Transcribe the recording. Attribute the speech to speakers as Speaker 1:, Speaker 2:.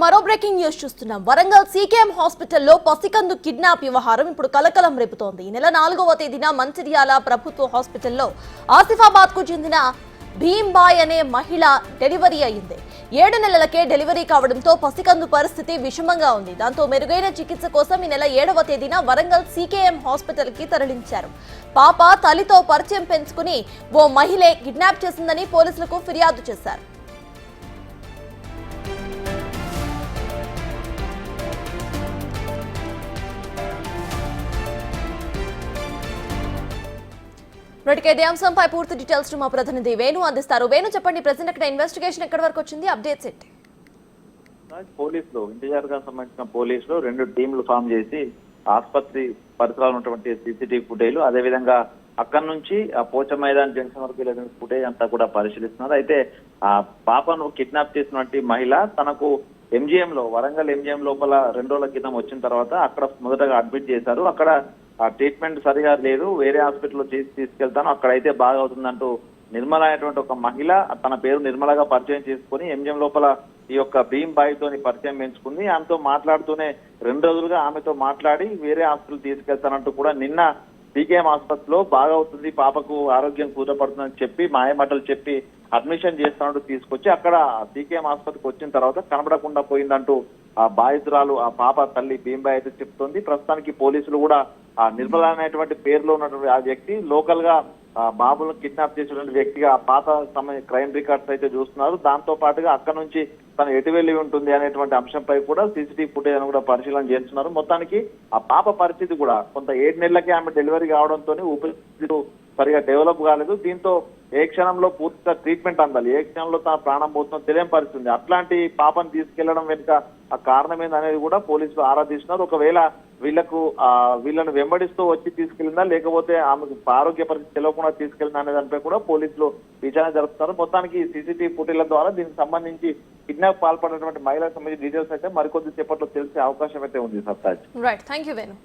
Speaker 1: మరో breaking news చూస్తున్నాం. Warangal CKM హాస్పిటల్లో పసికందు కిడ్నాప్ వ్యవహారం ఇప్పుడు కలకలం రేపుతోంది. ఈ నెల 4వ తేదీన మంచిర్యాల ప్రభుత్వ హాస్పిటల్లో ఆసిఫాబాద్ కు చెందిన భీంబాయ్ అనే మహిళ డెలివరీ అయింది. 7 నెలలకే డెలివరీ కావడంతో పసికందు పరిస్థితి విషమంగా ఉంది. దాంతో మెరుగైన చికిత్స కోసం ఈ నెల 7వ తేదీన వరంగల్ సీకేఎం హాస్పిటల్ కి తరలించారు. పాప తల్లితో పరిచయం పెంచుకుని ఓ మహిళే కిడ్నాప్ చేసిందని పోలీసులకు ఫిర్యాదు చేశారు. ఇదే అంశంపై పూర్తి డీటెయిల్స్ మా ప్రతినిధి వేణు అందిస్తారు. వేణు, చెప్పండి, ప్రెజెంట్ అక్కడ ఇన్వెస్టిగేషన్ ఎక్కడి వరకు వచ్చింది? అప్డేట్స్ ఏంటి?
Speaker 2: పోలీసులు ఇంటిజార్ గా సంబంధించిన పోలీసులు 2 టీంలు ఫామ్ చేసి ఆసుపత్రి పరిసరాలు ఉన్నటువంటి సీసీటీవీ ఫుటేజ్, అదేవిధంగా అక్కడి నుంచి ఆ పోచ మైదాన్ జంక్షన్ వరకు వెళ్ళిన ఫుటేజ్ అంతా కూడా పరిశీలిస్తున్నారు. అయితే ఆ పాపను కిడ్నాప్ చేసినటువంటి మహిళ తనకు ఎంజీఎం లో వరంగల్ ఎంజీఎం లోపల 2 రోజుల క్రితం వచ్చిన తర్వాత అక్కడ మొదటగా అడ్మిట్ చేశారు. అక్కడ ఆ ట్రీట్మెంట్ సరిగా లేదు, వేరే హాస్పిటల్లో తీసుకెళ్తాను, అక్కడైతే బాగా అవుతుందంటూ నిర్మల అనేటువంటి ఒక మహిళ తన పేరు నిర్మలగా పరిచయం చేసుకుని ఎంజిఎం లోపల ఈ యొక్క భీంబాయ్ తోని పరిచయం పెంచుకుంది. ఆమెతో మాట్లాడుతూనే 2 రోజులుగా ఆమెతో మాట్లాడి వేరే హాస్పిటల్ తీసుకెళ్తానంటూ కూడా నిన్న సీకేఎం ఆసుపత్రిలో బాగా అవుతుంది, పాపకు ఆరోగ్యం కుదరపడుతుందని చెప్పి మాయమాటలు చెప్పి అడ్మిషన్ చేస్తానంటూ తీసుకొచ్చి అక్కడ సీకేఎం ఆసుపత్రికి వచ్చిన తర్వాత కనబడకుండా పోయిందంటూ ఆ బాధితురాలు ఆ పాప తల్లి భీంబాయ్ అయితే చెప్తోంది. ప్రస్తుతానికి పోలీసులు కూడా ఆ నిర్మల అనేటువంటి పేరులో ఉన్నటువంటి ఆ వ్యక్తి లోకల్ గా బాబులను కిడ్నాప్ చేసినటువంటి వ్యక్తిగా పాత సమయ క్రైమ్ రికార్డ్స్ అయితే చూస్తున్నారు. దాంతో పాటుగా అక్కడ నుంచి తను ఎటు వెళ్లి ఉంటుంది అనేటువంటి అంశంపై కూడా సీసీటీవీ ఫుటేజ్ అని కూడా పరిశీలన చేస్తున్నారు. మొత్తానికి ఆ పాప పరిస్థితి కూడా కొంత 7 నెలలకే ఆమె డెలివరీ కావడంతో ఊపిరితిత్తులు సరిగా డెవలప్ కాలేదు. దీంతో ఏ క్షణంలో పూర్తిగా ట్రీట్మెంట్ అందాలి, ఏ క్షణంలో తన ప్రాణం పోతుందో తెలియని పరిస్థితుంది. అట్లాంటి పాపను తీసుకెళ్లడం వెనుక ఆ కారణం ఏందనేది కూడా పోలీసులు ఆరాధిస్తున్నారు. ఒకవేళ వీళ్ళను వెంబడిస్తూ వచ్చి తీసుకెళ్లిందా, లేకపోతే ఆమెకు ఆరోగ్య పరిస్థితి తెలియకుండా తీసుకెళ్లిందా అనే దానిపై కూడా పోలీసులు విచారణ జరుపుతున్నారు. మొత్తానికి సీసీటీవీ ఫుటేజ్ల ద్వారా దీనికి సంబంధించి కిడ్నాప్ పాల్పడినటువంటి మహిళలకు సంబంధించి డీటెయిల్స్ అయితే మరికొద్ది సేపట్లో తెలిసే అవకాశం అయితే ఉంది. సత్తాజ్.
Speaker 1: Right, thank you Venu.